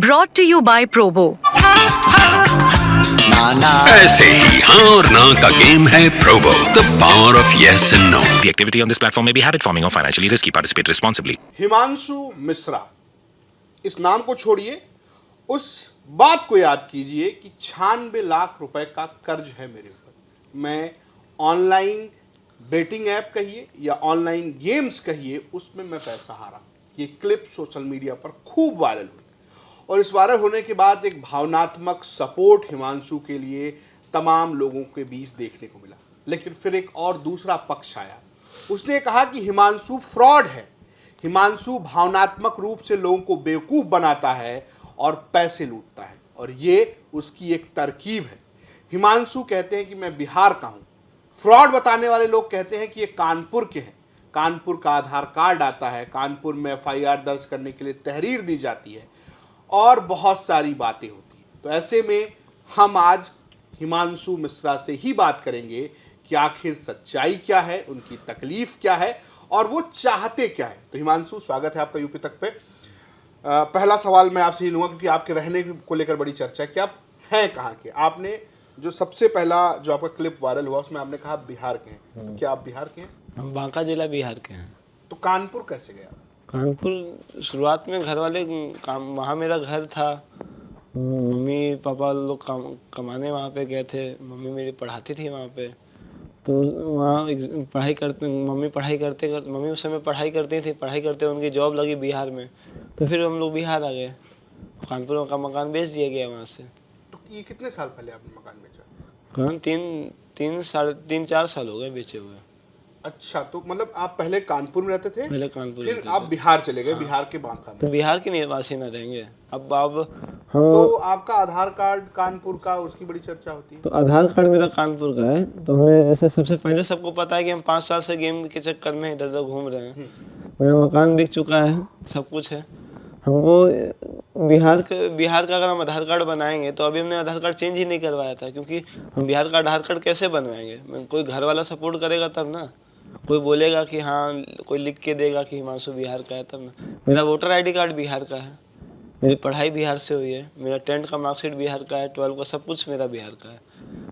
Brought to you by Probo. ऐसे ही हाँ और ना का गेम है Probo, the power of yes and no. The activity on this platform may be habit forming or financially risky. Participate responsibly. Himanshu Mishra, इस नाम को छोड़िए, उस बात को याद कीजिए कि 96 लाख रुपए का कर्ज है मेरे ऊपर। मैं ऑनलाइन बेटिंग ऐप कहिए या ऑनलाइन गेम्स कहिए, उसमें मैं पैसा हारा। ये क्लिप सोशल मीडिया पर खूब वायरल हुई और इस वायरल होने के बाद एक भावनात्मक सपोर्ट हिमांशु के लिए तमाम लोगों के बीच देखने को मिला। लेकिन फिर एक और दूसरा पक्ष आया, उसने कहा कि हिमांशु फ्रॉड है, हिमांशु भावनात्मक रूप से लोगों को बेवकूफ़ बनाता है और पैसे लूटता है और ये उसकी एक तरकीब है। हिमांशु कहते हैं कि मैं बिहार का हूँ, फ्रॉड बताने वाले लोग कहते हैं कि ये कानपुर के हैं, कानपुर का आधार कार्ड आता है, कानपुर में FIR दर्ज करने के लिए तहरीर दी जाती है और बहुत सारी बातें होती हैं। तो ऐसे में हम आज हिमांशु मिश्रा से ही बात करेंगे कि आखिर सच्चाई क्या है, उनकी तकलीफ क्या है और वो चाहते क्या है। तो हिमांशु, स्वागत है आपका यूपी तक पे। पहला सवाल मैं आपसे ही लूँगा क्योंकि आपके रहने को लेकर बड़ी चर्चा है कि आप हैं कहाँ के। आपने जो सबसे पहला जो आपका क्लिप वायरल हुआ उसमें आपने कहा बिहार के हैं, तो क्या आप बिहार के हैं? हम बांका जिला बिहार के हैं। तो कानपुर कैसे गए आप? कानपुर शुरुआत में घर वाले काम, वहाँ मेरा घर था, मम्मी पापा लोग कमाने वहाँ पे गए थे, मम्मी मेरी पढ़ाती थी वहाँ पे। तो वहाँ पढ़ाई करते, मम्मी उस समय पढ़ाई करती थी, पढ़ाई करते उनकी जॉब लगी बिहार में, तो फिर हम लोग बिहार आ गए। कानपुर का मकान बेच दिया गया वहाँ से। तो ये कितने साल पहले आपने मकान बेचा? हाँ, साढ़े तीन चार साल हो गए बेचे हुए। अच्छा, तो मतलब आप पहले कानपुर में रहते थे, पहले कानपुर फिर आप बिहार चले गए। हाँ। बिहार के बांका में। तो बिहार के निवासी न रहेंगे अब तो आपका आधार कार्ड कानपुर का, उसकी बड़ी चर्चा होती है। तो आधार कार्ड मेरा कानपुर का है। तो हमें जैसे सबसे पहले सबको पता है कि हम 5 साल से गेम के चक्कर में इधर उधर घूम रहे हैं। मेरा मकान बिक चुका है, सब कुछ है। हमको बिहार का अगर हम आधार कार्ड बनाएंगे तो अभी हमने आधार कार्ड चेंज ही नहीं करवाया था, क्योंकि हम बिहार का आधार कार्ड कैसे बनवाएंगे? कोई घर वाला सपोर्ट करेगा तब ना, कोई बोलेगा कि हाँ, कोई लिख के देगा कि हिमांशु बिहार का है तब ना। मेरा वोटर ID कार्ड बिहार का है, मेरी पढ़ाई बिहार से हुई है, मेरा 10th का मार्कशीट बिहार का है, 12 का, सब कुछ मेरा बिहार का है।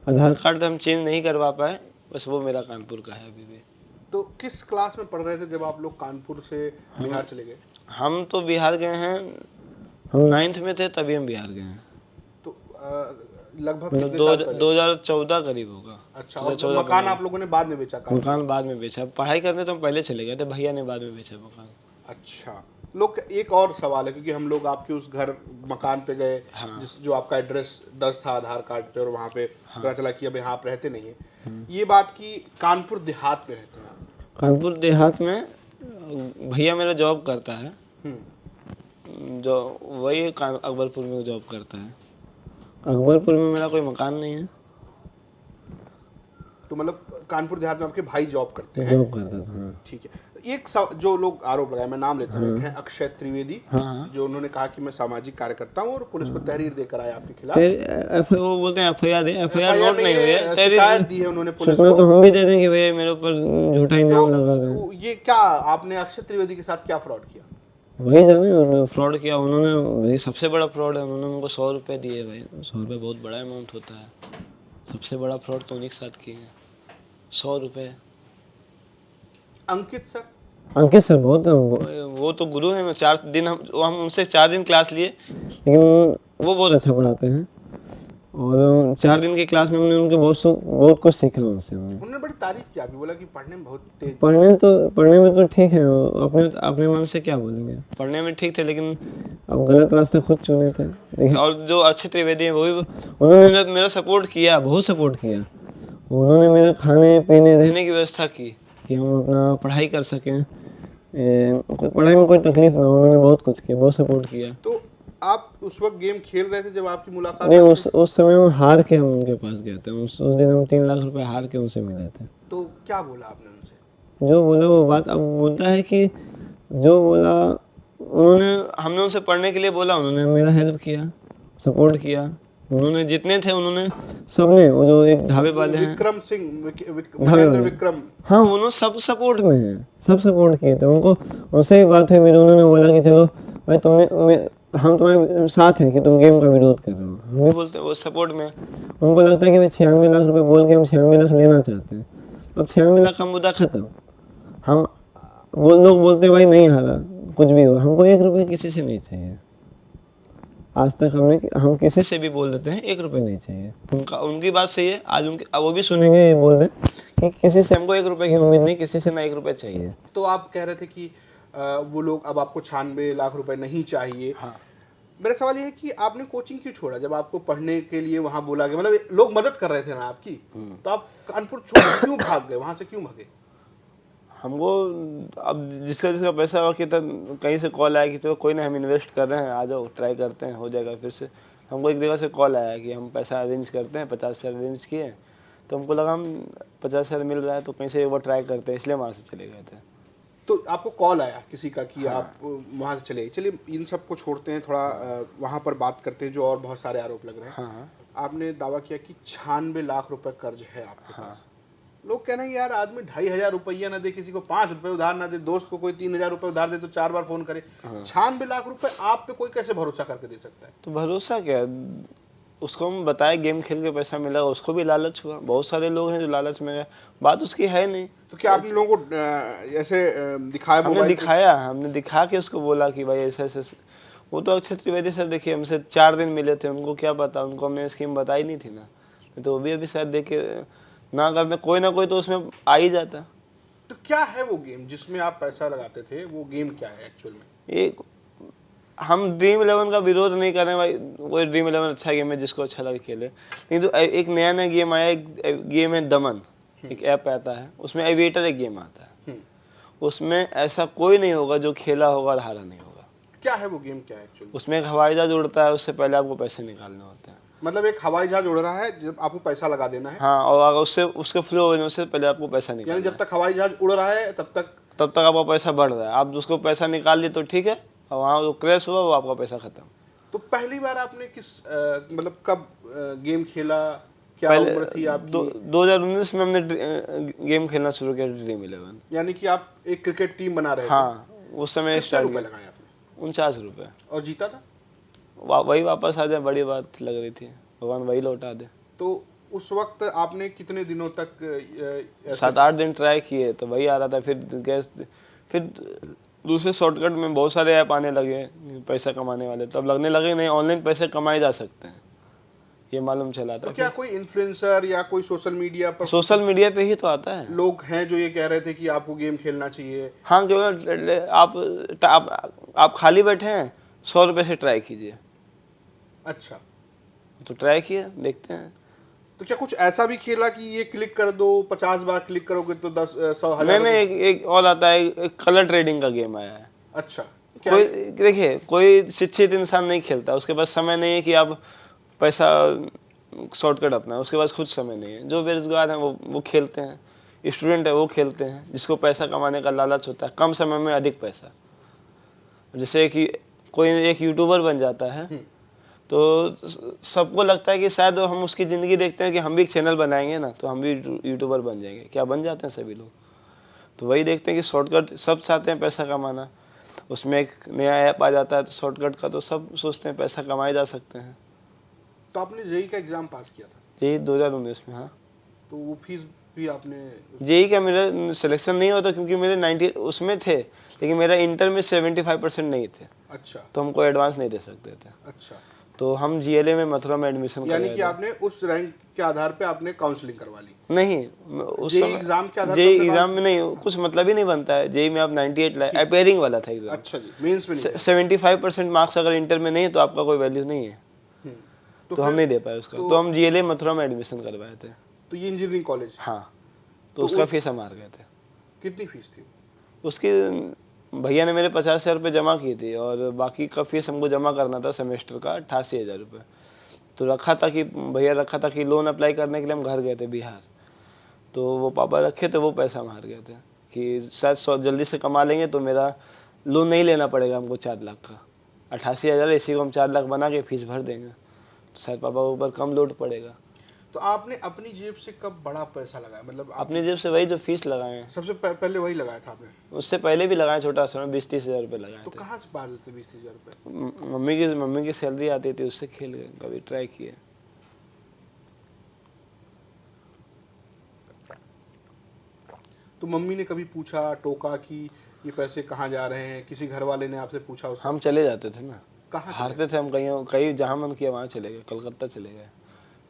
आधार कार्ड हम चेंज नहीं करवा पाए, बस वो मेरा कानपुर का है अभी भी। तो किस क्लास में पढ़ रहे थे जब आप लोग कानपुर से बिहार चले गए? हम तो बिहार गए हैं, हम 9th में थे तभी हम बिहार गए हैं। तो लगभग 2014 करीब होगा। अच्छा, और मकान आप लोगों ने बाद में बेचा? मकान बाद में बेचा, पढ़ाई करने तो हम पहले चले गए थे, भैया ने बाद में बेचा मकान। अच्छा, लोग एक और सवाल है, क्योंकि हम लोग आपके उस घर मकान पे गए। हाँ। जो आपका एड्रेस दर्ज था आधार कार्ड पे और वहाँ पे पता चला कि अब यहाँ आप रहते नहीं है। ये बात की कानपुर देहात में रहते हैं? कानपुर देहात में भैया मेरा जॉब करता है, जो वही अकबरपुर में जॉब करता है। अकबरपुर में मेरा कोई मकान नहीं है। तो मतलब कानपुर देहात में आपके भाई जॉब करते हैं? जॉब करता था। ठीक है। एक जो लोग आरोप लगाए, मैं नाम लेता हूँ, अक्षय त्रिवेदी। हाँ। जो उन्होंने कहा कि मैं सामाजिक कार्यकर्ता हूँ और पुलिस को तहरीर देकर आया आपके खिलाफ। वो बोलते हैं FIR नोट नहीं हुई है, शिकायत दी है उन्होंने पुलिस को। तो हम भी दे दें कि भैया मेरे ऊपर झूठा इल्जाम लगा रहे। ये क्या आपने अक्षय त्रिवेदी के साथ क्या फ्रॉड किया? वही जाने फ्रॉड किया उन्होंने, वही सबसे बड़ा फ्रॉड है। उन्होंने उनको 100 रुपये दिए। भाई 100 रुपये बहुत बड़ा अमाउंट होता है। सबसे बड़ा फ्रॉड तो उन्हीं के साथ किए हैं, 100 रुपये। अंकित सर बहुत, वो तो गुरु हैं। 4 दिन हम उनसे 4 दिन क्लास लिए, लेकिन वो बहुत अच्छा पढ़ाते हैं और 4 दिन की क्लास में हमने उनके बहुत कुछ सीखा उनसे। उन्होंने बड़ी तारीफ की आपकी, बोला कि पढ़ने में बहुत तेज। पढ़ने में तो ठीक है, अपने मन से क्या बोलेंगे, पढ़ने में ठीक थे, लेकिन अब गलत रास्ते खुद चुने थे। और जो अक्षय त्रिवेदी हैं वही, उन्होंने मेरा सपोर्ट किया, बहुत सपोर्ट किया। उन्होंने मेरे खाने पीने रहने की व्यवस्था की कि हम अपना पढ़ाई कर सकें, पढ़ाई में कोई तकलीफ ना। उन्होंने बहुत कुछ किया, बहुत सपोर्ट किया। तो आप उस वक्त गेम खेल रहे थे जब आपकी मुलाकात? नहीं, उस समय हम हार के हम उनके पास गए थे। उस दिन हम 3 लाख रुपए हार के उनसे मिले थे। तो क्या बोला आपने उनसे? जो बोला वो बात अब बोलता है कि जो बोला उन्होंने, हमने उनसे पढ़ने के लिए बोला, उन्होंने मेरा हेल्प किया, सपोर्ट किया। उन्होंने जितने थे उन्होंने सबने, वो जो एक ढाबे वाले हैं विक्रम, हाँ, उन्होंने सब सपोर्ट में हैं, सब सपोर्ट किए थे। उनसे ही बात हुई मेरी, उन्होंने बोला कि चलो भाई हम तुम्हारे साथ हैं कि तुम गेम का विरोध कर रहे हो, हम भी बोलते हैं वो सपोर्ट में। उनको लगता है कि मैं 96 लाख रुपए बोल के हम 96 लाख लेना चाहते हैं। अब 96 लाख का मुद्दा खत्म। हम वो लोग बोलते हैं भाई नहीं हारा कुछ भी हो, हमको 1 रुपए किसी से नहीं चाहिए। आज तक हम किसी से भी बोल देते हैं 1 रुपए नहीं चाहिए। उनकी बात सही है, आज उनके अब वो भी सुनेंगे, ये बोल रहे कि किसी से हमको 1 रुपए की उम्मीद नहीं, किसी से ना 1 रुपए चाहिए। तो आप कह रहे थे कि वो लोग अब आपको 96 लाख रुपए नहीं चाहिए। हाँ। मेरा सवाल ये है कि आपने कोचिंग क्यों छोड़ा जब आपको पढ़ने के लिए वहां बोला गया, मतलब लोग मदद कर रहे थे ना आपकी, तो आप कानपुर छोड़ क्यों भाग गए, वहां से क्यों भागे? हमको अब जिसका पैसा हो कि तब कहीं से कॉल आया कि चलो कोई ना हम इन्वेस्ट कर रहे हैं, आ जाओ ट्राई करते हैं, हो जाएगा फिर से। हमको एक जगह से कॉल आया कि हम पैसा अरेंज करते हैं, 50,000 अरेंज किए, तो हमको लगा हम 50,000 मिल रहा है तो कहीं से वो ट्राई करते हैं, इसलिए वहाँ से चले गए थे। तो आपको कॉल आया किसी का कि आप वहां से चले गए। चलिए इन सब को छोड़ते हैं, थोड़ा वहां पर बात करते हैं जो और बहुत सारे आरोप लग रहे हैं। हाँ। आपने दावा किया कि 96 लाख रुपए कर्ज है आपके पास। लोग कह रहे हैं यार आदमी 2,500 रुपया ना दे, किसी को 5 रुपए उधार ना दे, दोस्त को कोई 3,000 रुपए उधार दे तो 4 बार फोन करे। 96 लाख रुपए आप पे कोई कैसे भरोसा करके दे सकता है? तो भरोसा क्या, उसको हम बताए गेम खेल के पैसा मिला, उसको भी लालच हुआ। बहुत सारे लोग हैं जो लालच में गए, बात उसकी है नहीं। तो क्या आपने लोगों को ऐसे दिखाया? हमने दिखा के उसको बोला कि भाई ऐसे ऐसे। वो तो अक्षय त्रिवेदी सर देखिए हमसे 4 दिन मिले थे, उनको क्या पता, उनको हमने स्कीम बताई नहीं थी ना, तो वो भी अभी शायद देख के ना करते, कोई ना कोई तो उसमें आ ही जाता। तो क्या है वो गेम जिसमें आप पैसा लगाते थे, वो गेम क्या है एक्चुअल में? एक हम ड्रीम 11 का विरोध नहीं कर रहे हैं भाई, वो ड्रीम 11 अच्छा गेम है, जिसको अच्छा लगे खेले। लेकिन तो एक नया गेम आया, एक गेम है दमन, एक ऐप आता है, उसमें एविएटर एक गेम आता है। उसमें ऐसा कोई नहीं होगा जो खेला होगा और हारा नहीं होगा। क्या है वो गेम, क्या है एक्चुअली? उसमें एक हवाई जहाज उड़ता है, उससे पहले आपको पैसे निकालने होते हैं। मतलब एक हवाई जहाज उड़ रहा है, जब आपको पैसा लगा देना है। हाँ, और अगर उसके फ्लो होने से पहले आपको पैसा यानी निकालना जब तक हवाई जहाज उड़ रहा है तब तक आपका पैसा बढ़ रहा है। आप उसको पैसा निकाल लिए तो ठीक है, और वहाँ जो क्रैश हुआ वो आपका पैसा खत्म। तो पहली बार आपने किस मतलब कब गेम खेला, क्या उम्र थी आपकी? 2019 में हमने गेम खेलना शुरू किया, ड्रीम 11। यानी कि आप एक क्रिकेट टीम बना रहे थे। हाँ, उस समय कितने रुपए लगाए आपने? 49 रुपये। और जीता था? वही वापस आ जाए, बड़ी बात लग रही थी, भगवान वही लौटा दे। तो उस वक्त आपने कितने दिनों तक 7-8 दिन ट्राई किए तो वही आ रहा था। फिर दूसरे शॉर्टकट में बहुत सारे ऐप आने लगे पैसा कमाने वाले, तब लगने लगे नहीं ऑनलाइन पैसे कमाए जा सकते हैं, ये मालूम चला था। तो क्या कोई इन्फ्लुएंसर या कोई सोशल मीडिया पर, सोशल मीडिया पे ही तो आता है, लोग हैं जो ये कह रहे थे कि आपको गेम खेलना चाहिए? हाँ, क्यों आप खाली बैठे हैं, 100 रुपये से ट्राई कीजिए। अच्छा, तो ट्राई किए, देखते हैं। तो क्या कुछ ऐसा भी खेला कि ये क्लिक कर दो, 50 बार क्लिक करोगे तो 10, 100, 1000? मैंने एक और आता है, एक कलर ट्रेडिंग का गेम आया है। अच्छा, कोई देखिए, कोई शिक्षित इंसान नहीं खेलता, उसके पास समय नहीं है कि आप पैसा शॉर्टकट अपना, उसके पास खुद समय नहीं है। जो बेरोजगार हैं वो खेलते हैं, स्टूडेंट है वो खेलते हैं, जिसको पैसा कमाने का लालच होता है, कम समय में अधिक पैसा। जैसे कि कोई एक यूट्यूबर बन जाता है तो सबको लगता है कि शायद हम उसकी ज़िंदगी देखते हैं कि हम भी एक चैनल बनाएंगे ना तो हम भी यूट्यूबर बन जाएंगे। क्या बन जाते हैं सभी लोग, तो वही देखते हैं कि शॉर्टकट सब चाहते हैं पैसा कमाना। उसमें एक नया ऐप आ जाता है तो शॉर्टकट का तो सब सोचते हैं पैसा कमाए जा सकते हैं। तो आपने जेई का एग्जाम पास किया था? जेई 2019 में। हाँ, तो वो फीस भी आपने? जेई का मेरा सिलेक्शन नहीं होता क्योंकि मेरे 90 उसमें थे, लेकिन मेरा इंटर में 75% नहीं थे। अच्छा, तो हमको एडवांस नहीं दे सकते थे। अच्छा, तो हम जीएलए में मथुरा में एडमिशन कर यानी कि आपने उस रैंक के आधार पे आपने काउंसलिंग करवा ली? नहीं, उस जेई एग्जाम के आधार पे? जेई एग्जाम में नहीं, कुछ मतलब ही नहीं बनता है। जेई में आप 98 लाए, अपेयरिंग वाला था एग्जाम। अच्छा जी, मेंस में नहीं? 75% मार्क्स अगर इंटर में नहीं है तो आपका कोई वैल्यू नहीं है। तो हम नहीं दे पाए उसका, तो हम जीएलए मथुरा में एडमिशन करवाए थे। तो ये इंजीनियरिंग कॉलेज? हाँ, तो उसका फीस हम हार गए थे। कितनी फीस थी उसकी? भैया ने मेरे 50,000 रुपये जमा की थी और बाकी का फीस हमको जमा करना था सेमेस्टर का 88,000 रुपये। तो भैया रखा था कि लोन अप्लाई करने के लिए हम घर गए थे बिहार, तो वो पापा रखे थे, वो पैसा हम हार गए थे कि शायद जल्दी से कमा लेंगे तो मेरा लोन नहीं लेना पड़ेगा हमको 4 लाख का। 88,000 इसी को हम 4 लाख बना के फीस भर देंगे तो शायद पापा के ऊपर कम लोड पड़ेगा। तो आपने अपनी जेब से कब बड़ा पैसा लगाया, मतलब अपनी जेब से वही जो फीस लगाए हैं, सबसे पहले वही लगाया था आपने? उससे पहले भी लगाए छोटा सा 20-30 हज़ार रुपये लगाए तो थे। कहाँ से पा लेते 20-30 हज़ार रुपये? मम्मी की सैलरी आती थी, उससे खेल गए, कभी ट्राई किए। तो मम्मी ने कभी पूछा, टोका कि ये पैसे कहाँ जा रहे हैं? किसी घर वाले ने आपसे पूछा उससे? हम चले जाते थे ना, कहाँ चले हारते थे हम, कहीं जहाँ मन किया वहाँ चले गए, कलकत्ता चले गए,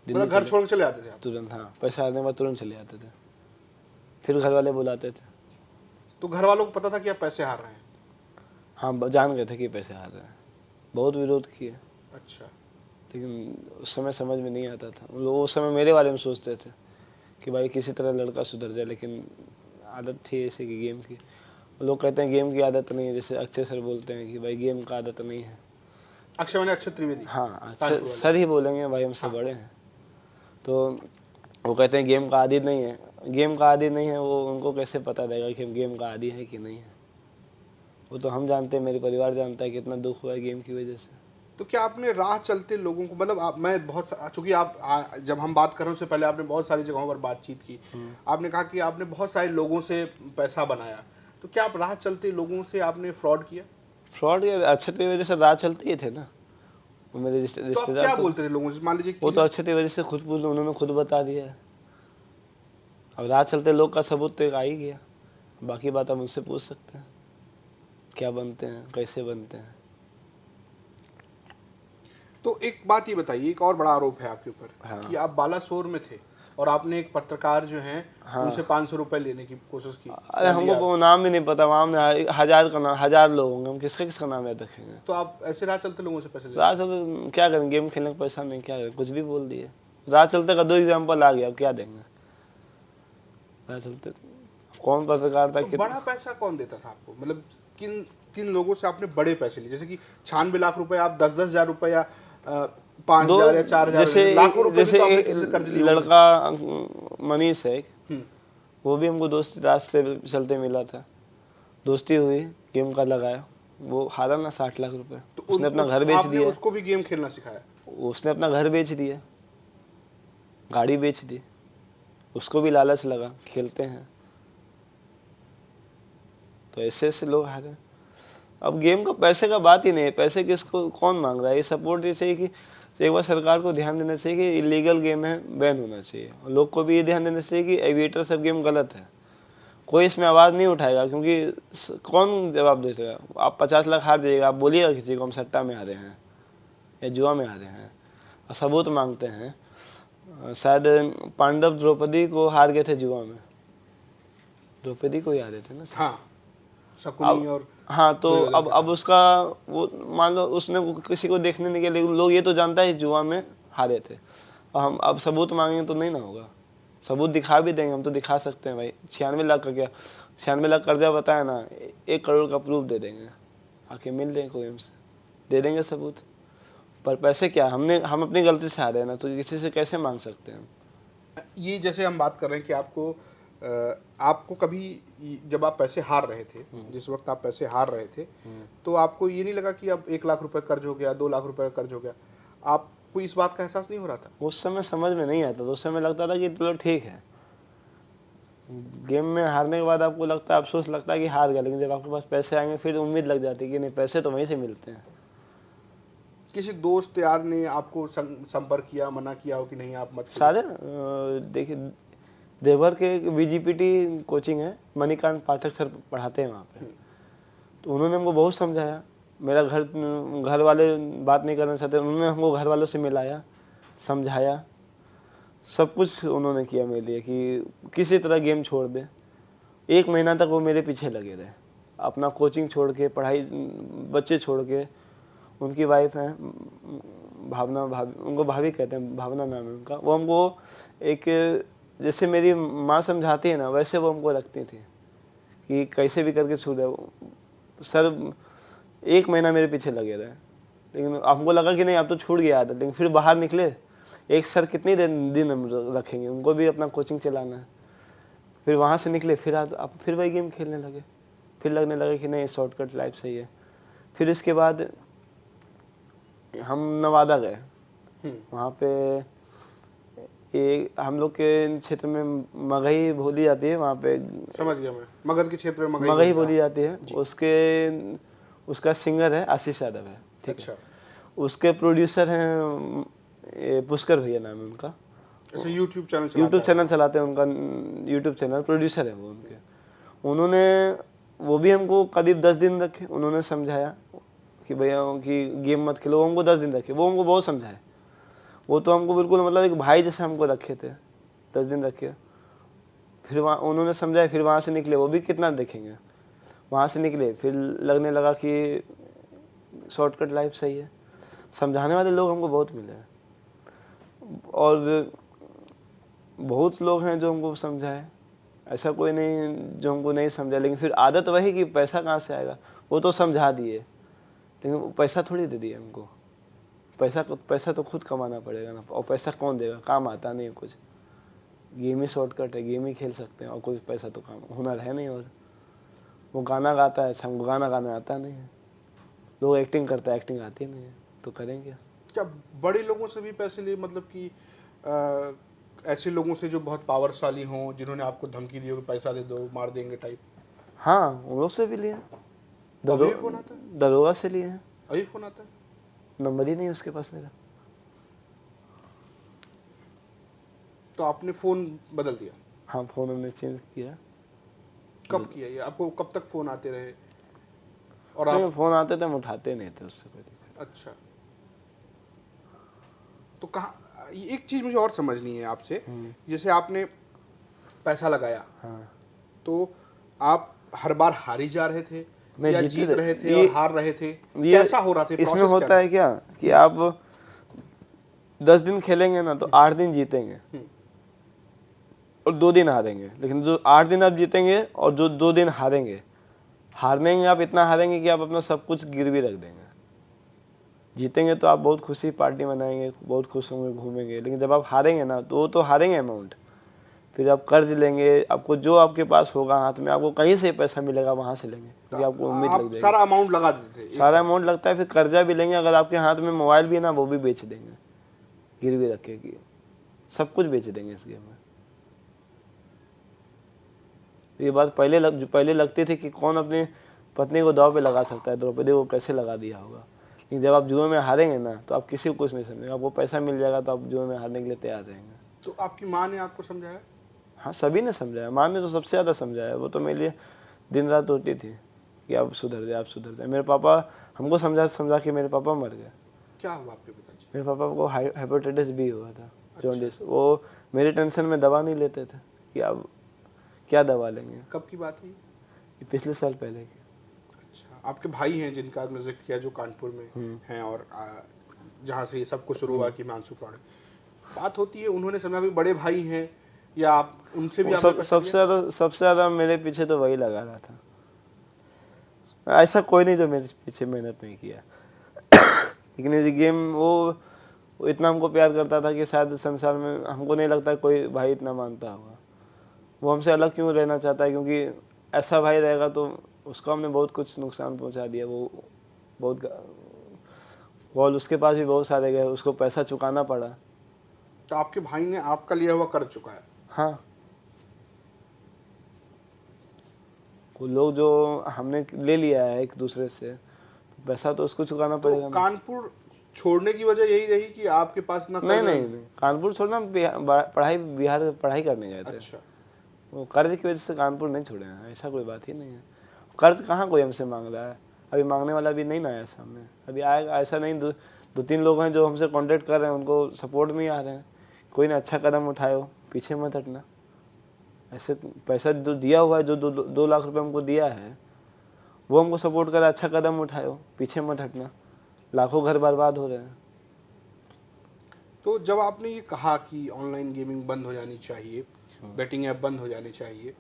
दिल्ली मतलब घर छोड़ के चले आते थे आप? तुरंत। हाँ, पैसा आने के बाद तुरंत चले जाते थे, फिर घर वाले बुलाते थे। तो घर वालों को पता था कि आप पैसे हार रहे हैं? हाँ, जान गए थे कि पैसे हार रहे हैं, बहुत विरोध किए, अच्छा। लेकिन उस समय समझ में नहीं आता था। लोग उस समय मेरे बारे में सोचते थे कि भाई किसी तरह लड़का सुधर जाए, लेकिन आदत थी ऐसे की गेम की। लोग कहते हैं गेम की आदत नहीं है, जैसे अक्षय सर बोलते हैं कि भाई गेम का आदत नहीं है। अक्षय मैंने अक्षय त्रिवेदी? हाँ, सर ही बोलेंगे, भाई हमसे बड़े हैं। तो वो कहते हैं गेम का आदी नहीं है, गेम का आदी नहीं है, वो उनको कैसे पता रहेगा कि हम गेम का आदी है कि नहीं है? वो तो हम जानते हैं, मेरे परिवार जानता है कितना दुख हुआ है गेम की वजह से। तो क्या आपने राह चलते लोगों को, मतलब मैं बहुत, चूंकि आप जब हम बात कर रहे हैं उससे पहले आपने बहुत सारी जगहों पर बातचीत की, आपने कहा कि आपने बहुत सारे लोगों से पैसा बनाया, तो क्या आप राह चलते लोगों से आपने फ्रॉड किया? फ्रॉड या अक्षय त्रिवेदी से रात चलती ही थे ना, वो मेरे तो आप रिश्तेदार क्या तो, बोलते थे लोगों से? मान लीजिए वो तो अक्षय त्रिवेदी से खुद पूछ लो, उन्होंने खुद बता दिया है। अब रात चलते लोग का सबूत तो एक आ ही गया, बाकी बात हम उनसे पूछ सकते हैं क्या बनते हैं, कैसे बनते हैं। तो एक बात ये बताइए, एक और बड़ा आरोप है आपके ऊपर, हाँ। कि आप बालासोर में थे और आपने एक पत्रकार जो हैं उनसे 500 रुपए लेने की कोशिश की। अरे हमको वो नाम भी नहीं पता, वहाँ में हजार लोग होंगे, हम किसका नाम याद रखेंगे? तो आप ऐसे राह चलते लोगों से पैसे लेते? रात चलते क्या करें, गेम खेलने का पैसा नहीं, क्या करें, कुछ भी बोल दिए। रात चलते का 2 एग्जाम्पल आ गया, अब क्या देंगे? रात चलते कौन पत्रकार था? तो बड़ा पैसा कौन देता था आपको, मतलब किन किन लोगों से आपने बड़े पैसे लिए? जैसे कि 96 लाख रुपए, आप 10-10 हजार रुपए या 5,000 या 4,000, जैसे लाखों रुपए जैसे तो आपने किसी से कर्ज लिए होंगे। लड़का मनीष है एक, हम्म। वो भी हमको दोस्त रात से चलते मिला था, दोस्ती हुई, गेम का लगाया, वो हारा ना 60 लाख रुपए। तो उसने अपना घर बेच आपने दिया, उसको भी गेम खेलना सिखाया? उसने अपना घर बेच दिया, गाड़ी बेच दी, उसको भी लालच लगा, खेलते हैं। तो ऐसे ऐसे लोग हारे। अब गेम का पैसे का बात ही नहीं है, पैसे किसको कौन मांग रहा है? ये सपोर्ट ये चाहिए कि एक बार सरकार को ध्यान देना चाहिए कि इलीगल गेम है, बैन होना चाहिए। और लोग को भी ये ध्यान देना चाहिए कि एविएटर सब गेम गलत है। कोई इसमें आवाज़ नहीं उठाएगा, क्योंकि कौन जवाब देगा? आप 50 लाख हार जाइएगा, आप बोलिएगा किसी को हम सट्टा में हारे हैं या जुआ में हारे हैं, और सबूत मांगते हैं। शायद पांडव द्रौपदी को हार गए थे जुआ में, द्रौपदी को ही हारे थे ना। हाँ, शकुनी और हाँ, तो अब उसका वो मान लो उसने किसी को देखने नहीं गया, लेकिन लोग ये तो जानता है जुआ में हारे थे। और हम अब सबूत मांगेंगे तो नहीं ना होगा, सबूत दिखा भी देंगे हम, तो दिखा सकते हैं भाई 96 लाख का क्या, 96 लाख कर्जा बताया ना, 1 करोड़ का प्रूफ दे देंगे, आके मिल लें कोई हमसे, दे देंगे सबूत। पर पैसे क्या, हम अपनी गलती से हारे हैं ना, तो किसी से कैसे मांग सकते हैं हम? ये जैसे हम बात कर रहे हैं कि आपको कभी जब आप पैसे हार रहे थे, जिस वक्त आप पैसे हार रहे थे, तो आपको ये नहीं लगा कि अब 1 लाख रुपए कर्ज हो गया, 2 लाख रुपए कर्ज हो गया? आपको इस बात का एहसास नहीं हो रहा था? उस समय समझ में नहीं आता, तो उस समय लगता था कि चलो ठीक है। गेम में हारने के बाद आपको लगता है, अफसोस लगता है कि हार गया, लेकिन जब आपके पास पैसे आएंगे फिर उम्मीद लग जाती है कि नहीं, पैसे तो वहीं से मिलते हैं। किसी दोस्त यार ने आपको संपर्क किया, मना किया हो कि नहीं आप मत? सारे देखिए, देवघर के VGPT कोचिंग है, मणिकांत पाठक सर पढ़ाते हैं वहाँ पे, तो उन्होंने हमको बहुत समझाया। मेरा घर वाले बात नहीं करना चाहते, उन्होंने हमको घर वालों से मिलाया, समझाया, सब कुछ उन्होंने किया मेरे लिए कि किसी तरह गेम छोड़ दे। 1 महीना तक वो मेरे पीछे लगे रहे, अपना कोचिंग छोड़ के, पढ़ाई, बच्चे छोड़ के। उनकी वाइफ है भावना, उनको भाभी कहते हैं, भावना नाम है उनका। वो हमको एक, जैसे मेरी माँ समझाती है ना, वैसे वो हमको रखती थी कि कैसे भी करके छूट है। सर 1 महीना मेरे पीछे लगे रहे, लेकिन हमको लगा कि नहीं अब तो छूट गया था, लेकिन फिर बाहर निकले, एक सर कितनी दिन हम रखेंगे, उनको भी अपना कोचिंग चलाना है। फिर वहाँ से निकले, फिर आप फिर वही गेम खेलने लगे, फिर लगने लगे कि नहीं शॉर्टकट लाइफ सही है। फिर इसके बाद हम नवादा गए, वहाँ पे ये हम लोग के क्षेत्र में मगही बोली जाती है, वहाँ पे समझ गया मैं, मगध के क्षेत्र में मगही बोली जाती है। उसका सिंगर है आशीष यादव है, ठीक अच्छा। है। उसके प्रोड्यूसर हैं ये पुष्कर भैया नाम है उनका। ऐसे यूट्यूब चैनल चलाते हैं, उनका यूट्यूब चैनल, प्रोड्यूसर है वो उनके। उन्होंने वो भी हमको करीब 10 दिन रखे, उन्होंने समझाया कि भैया कि गेम मत खेलो, वो हमको 10 दिन रखे, वो हमको बहुत समझाए। वो तो हमको बिल्कुल मतलब एक भाई जैसे हमको रखे थे, 10 दिन रखे। फिर वहाँ उन्होंने समझाया, फिर वहाँ से निकले, वो भी कितना देखेंगे। वहाँ से निकले, फिर लगने लगा कि शॉर्टकट लाइफ सही है। समझाने वाले लोग हमको बहुत मिले हैं, और बहुत लोग हैं जो हमको समझाए, ऐसा कोई नहीं जो हमको नहीं समझा। लेकिन फिर आदत वही कि पैसा कहाँ से आएगा, वो तो समझा दिए, लेकिन पैसा थोड़ी दे दिए हमको। पैसा तो खुद कमाना पड़ेगा ना, और पैसा कौन देगा, काम आता नहीं है कुछ। गेम ही शॉर्टकट है, गेम ही खेल सकते हैं, और कुछ पैसा तो काम हुनर है नहीं। और वो गाना गाता है, अच्छा हमको गाना गाना आता नहीं है। लोग एक्टिंग करता है, एक्टिंग आती नहीं है, तो करेंगे क्या? बड़े लोगों से भी पैसे लिए, मतलब कि ऐसे लोगों से जो बहुत पावरशाली हों, जिन्होंने आपको धमकी दी हो कि पैसा दे दो मार देंगे टाइप? हाँ, उन लोग से भी लिए, दरोगा से लिए हैं। अभी फोन आता है? नंबर ही नहीं उसके पास मेरा। तो आपने फोन बदल दिया? हाँ, फोन हमने चेंज किया। कब किया ये? आपको कब तक फोन आते रहे? और नहीं, आप फोन आते थे, हम उठाते नहीं थे, उससे कोई दिक्कत। अच्छा, तो कहाँ, एक चीज मुझे और समझनी है आपसे। जैसे आपने पैसा लगाया, हाँ, तो आप हर बार हारी जा रहे थे मैं या जीत रहे थे और हार रहे थे? कैसा हो रहा था? इसमें होता है क्या कि आप 10 दिन खेलेंगे ना, तो 8 दिन जीतेंगे और 2 दिन हारेंगे। लेकिन जो 8 दिन आप जीतेंगे और जो 2 दिन हारेंगे आप इतना हारेंगे कि आप अपना सब कुछ गिरवी रख देंगे। जीतेंगे तो आप बहुत खुशी पार्टी मनाएंगे, बहुत खुश होंगे, घूमेंगे। लेकिन जब आप हारेंगे ना, तो वो तो हारेंगे अमाउंट, फिर आप कर्ज लेंगे। आपको जो आपके पास होगा हाथ में, आपको कहीं से पैसा मिलेगा वहाँ से लेंगे, क्योंकि आपको उम्मीद लग जाएगी। सारा अमाउंट लगा देते थे? सारा अमाउंट लगता है, फिर कर्जा भी लेंगे। अगर आपके हाथ में मोबाइल भी है ना, वो भी बेच देंगे, गिरवी रखे कि सब कुछ बेच देंगे इस गेम में। ये बात पहले लगती थी कि कौन अपनी पत्नी को दांव पे लगा सकता है, द्रौपदी को कैसे लगा दिया होगा। लेकिन जब आप जुए में हारेंगे ना, तो आप किसी को कुछ नहीं समझेंगे। आपको पैसा मिल जाएगा तो आप जुए में हारने के लिए तैयार रहेंगे। तो आपकी माँ ने आपको समझाया? हाँ, सभी ने समझाया। माँ ने तो सबसे ज़्यादा समझाया। वो तो मेरे लिए दिन रात रोती थी कि आप सुधर जाए, आप सुधर जाए। मेरे पापा हमको समझा के मेरे पापा मर गए। क्या हुआ आपके पिताजी? मेरे पापा को हेपेटाइटिस बी हुआ था, जॉन्डिस। वो मेरे टेंशन में दवा नहीं लेते थे कि अब क्या दवा लेंगे। कब की बात है? पिछले साल पहले की। अच्छा, आपके भाई हैं जिनका आपने जिक्र किया, जो कानपुर में हैं, और जहाँ से ये सब कुछ शुरू हुआ कि हिमांशु प्रौढ़ बात होती है, उन्होंने समझा कि बड़े भाई हैं, या आप उनसे भी सबसे ज़्यादा मेरे पीछे तो वही लगा रहा था। ऐसा कोई नहीं जो मेरे पीछे मेहनत नहीं किया। लेकिन ये गेम वो इतना हमको प्यार करता था कि शायद संसार में हमको नहीं लगता कोई भाई इतना मानता होगा। वो हमसे अलग क्यों रहना चाहता है, क्योंकि ऐसा भाई रहेगा तो उसको हमने बहुत कुछ नुकसान पहुंचा दिया। वो बहुत कॉल उसके पास भी बहुत सारे गए, उसको पैसा चुकाना पड़ा। तो आपके भाई ने आपका लिया हुआ कर्ज चुकाया? हाँ, कोई लोग जो हमने ले लिया है एक दूसरे से, पैसा तो उसको चुकाना पड़ेगा। कानपुर छोड़ने की वजह यही रही कि आपके पास ना? नहीं, कानपुर छोड़ना, पढ़ाई करने गए थे। अच्छा, वो कर्ज की वजह से कानपुर नहीं छोड़े हैं, ऐसा कोई बात ही नहीं है। कर्ज कहाँ कोई हमसे मांग रहा है, अभी मांगने वाला भी नहीं ना आया सामने। अभी आएगा, ऐसा नहीं। 2-3 लोग हैं जो हमसे कांटेक्ट कर रहे हैं, उनको सपोर्ट में ही आ रहे हैं। कोई ना अच्छा कदम उठाओ, पीछे मत हटना। ऐसे पैसा जो दिया हुआ है, जो 2 लाख रुपए हमको दिया है, वो हमको सपोर्ट करे, अच्छा कदम उठाओ, पीछे मत हटना। लाखों घर बर्बाद हो रहे हैं। तो जब आपने ये कहा कि ऑनलाइन गेमिंग बंद हो जानी चाहिए, बेटिंग ऐप बंद हो जानी चाहिए,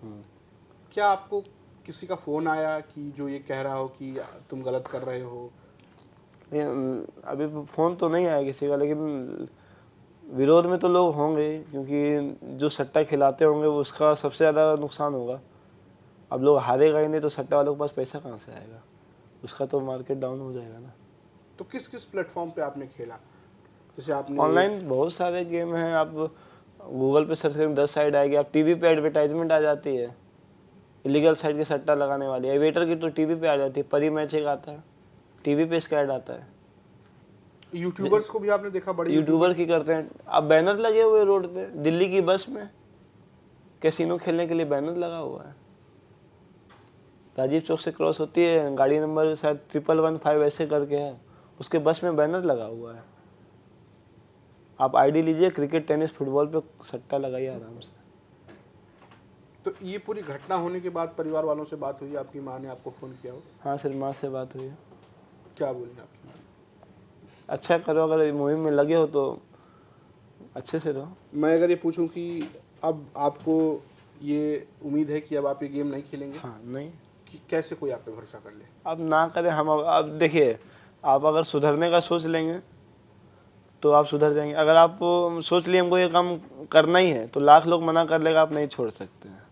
क्या आपको किसी का फ़ोन आया कि जो ये कह रहा हो कि तुम गलत कर रहे हो? अभी फ़ोन तो नहीं आया किसी का, लेकिन विरोध में तो लोग होंगे, क्योंकि जो सट्टा खिलाते होंगे वो उसका सबसे ज़्यादा नुकसान होगा। अब लोग हारेगा ही नहीं तो सट्टा वालों के पास पैसा कहाँ से आएगा, उसका तो मार्केट डाउन हो जाएगा ना। तो किस किस प्लेटफॉर्म पे आपने खेला? जैसे आपने ऑनलाइन बहुत सारे गेम हैं। आप गूगल पे सर्च करेंगे 10 साइट आएगी, आप टीवी पे एडवर्टाइजमेंट आ जाती है इलीगल साइट के सट्टा लगाने वाली। एविएटर की तो टीवी पे आ जाती है, परी मैच एक आता है टीवी पे, इसका ऐड आता है। यूट्यूबर्स को भी आपने देखा, बड़े यूट्यूबर की करते हैं, अब बैनर लगे हुए रोड पे, दिल्ली की बस में कैसीनो खेलने के लिए बैनर लगा हुआ है। राजीव चौक से क्रॉस होती है, गाड़ी नंबर शायद 1115 ऐसे करके है, उसके बस में बैनर लगा हुआ है। आप आईडी लीजिए, क्रिकेट टेनिस फुटबॉल पे सट्टा लगाइए आराम से। तो ये पूरी घटना होने के बाद परिवार वालों से बात हुई, आपकी माँ ने आपको फ़ोन किया हो? हाँ सर, माँ से बात हुई है। क्या बोली आपकी माँ? अच्छा करो, अगर मुहिम में लगे हो तो अच्छे से रहो। मैं अगर ये पूछूं कि अब आपको ये उम्मीद है कि अब आप ये गेम नहीं खेलेंगे? हाँ नहीं, कि कैसे कोई आप पे भरोसा कर ले? अब ना करें हम। अब देखिए, आप अगर सुधरने का सोच लेंगे तो आप सुधर जाएंगे। अगर आप सोच लिए हमको ये काम करना ही है तो लाख लोग मना कर लेगा, आप नहीं छोड़ सकते हैं।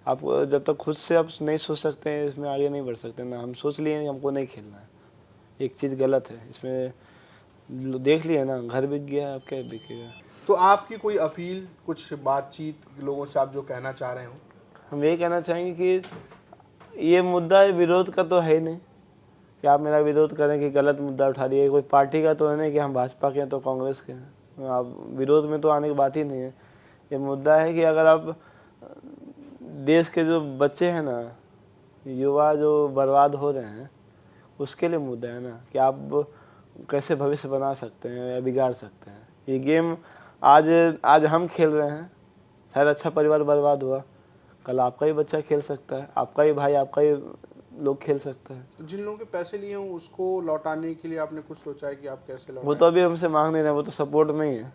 आप जब तक खुद से आप नहीं सोच सकते हैं, इसमें आगे नहीं बढ़ सकते ना। हम सोच लिए हैं हमको नहीं खेलना है, एक चीज़ गलत है इसमें, देख लिया ना, घर बिक गया, अब क्या बिकेगा। तो आपकी कोई अपील, कुछ बातचीत लोगों से आप जो कहना चाह रहे हो? हम ये कहना चाहेंगे कि ये मुद्दा विरोध का तो है ही नहीं कि आप मेरा विरोध करें कि गलत मुद्दा उठा दिए। कोई पार्टी का तो है नहीं कि हम भाजपा के हैं तो कांग्रेस के हैं। आप विरोध में तो आने की बात ही नहीं है। ये मुद्दा है कि अगर आप देश के जो बच्चे हैं ना, युवा जो बर्बाद हो रहे हैं, उसके लिए मुद्दा है ना कि आप कैसे भविष्य बना सकते हैं या बिगाड़ सकते हैं। ये गेम आज हम खेल रहे हैं, शायद अच्छा परिवार बर्बाद हुआ, कल आपका ही बच्चा खेल सकता है, आपका ही भाई, आपका ही लोग खेल सकता है। जिन लोगों के पैसे लिए हों उसको लौटाने के लिए आपने कुछ सोचा है कि आप कैसे लौटाएं? वो तो अभी हमसे मांग नहीं रहे, वो तो सपोर्ट में ही है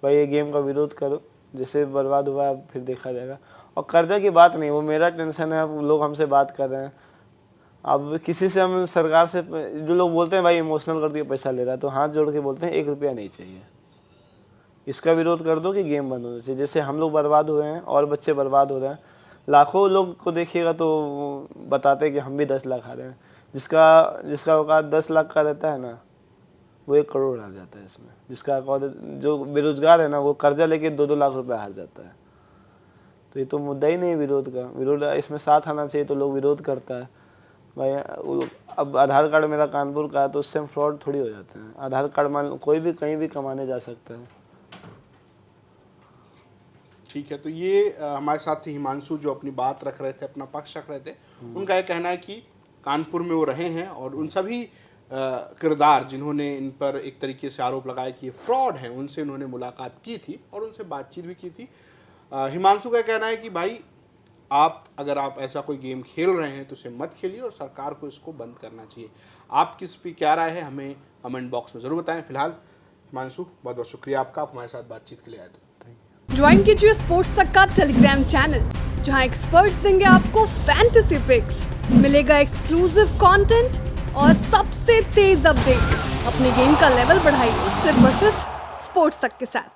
भाई, ये गेम का विरोध करो, जैसे बर्बाद हुआ फिर देखा जाएगा। और कर्जा की बात नहीं, वो मेरा टेंशन है। अब लोग हमसे बात कर रहे हैं, अब किसी से हम सरकार से, जो लोग बोलते हैं भाई इमोशनल कर दिया पैसा ले रहा है, तो हाथ जोड़ के बोलते हैं 1 रुपया नहीं चाहिए। इसका विरोध कर दो कि गेम बंद होना चाहिए। जैसे हम लोग बर्बाद हुए हैं और बच्चे बर्बाद हो रहे हैं, लाखों लोग को देखिएगा तो बताते हैं कि हम भी 10 लाख हारे हैं। जिसका औकात 10 लाख का रहता है ना, वो 1 करोड़ हार जाता है इसमें। जिसका औकात, जो बेरोजगार है ना, वो कर्जा लेके 2-2 लाख रुपए हार जाता है। तो ये तो मुद्दा ही नहीं है विरोध का। विरोध इसमें साथ आना चाहिए, तो लोग विरोध करता है भाई। अब आधार कार्ड मेरा कानपुर का है तो उससे हम फ्रॉड थोड़ी हो जाते हैं। आधार कार्ड मान कोई भी कहीं भी कमाने जा सकता है। ठीक है, तो ये हमारे साथ हिमांशु जो अपनी बात रख रहे थे, अपना पक्ष रख रहे थे, उनका ये कहना है कि कानपुर में वो रहे हैं और उन सभी किरदार जिन्होंने इन पर एक तरीके से आरोप लगाया कि ये फ्रॉड है, उनसे उन्होंने मुलाकात की थी और उनसे बातचीत भी की थी। हिमांशु का कहना है कि भाई अगर आप ऐसा कोई गेम खेल रहे हैं तो उसे मत खेलिए और सरकार को इसको बंद करना चाहिए। आप किस पे क्या राय है हमें कमेंट बॉक्स में ज़रूर बताएं। फिलहाल हिमांशु, बहुत बहुत शुक्रिया आपका, आप हमारे साथ बातचीत के लिए आए तो। ज्वाइन कीजिए स्पोर्ट्स तक का टेलीग्राम चैनल, जहां एक्सपर्ट्स देंगे आपको फैंटेसी पिक्स, मिलेगा एक्सक्लूसिव कंटेंट और सबसे तेज अपडेट्स। अपने गेम का लेवल बढ़ाइए सिर्फ और सिर्फ स्पोर्ट्स तक के साथ।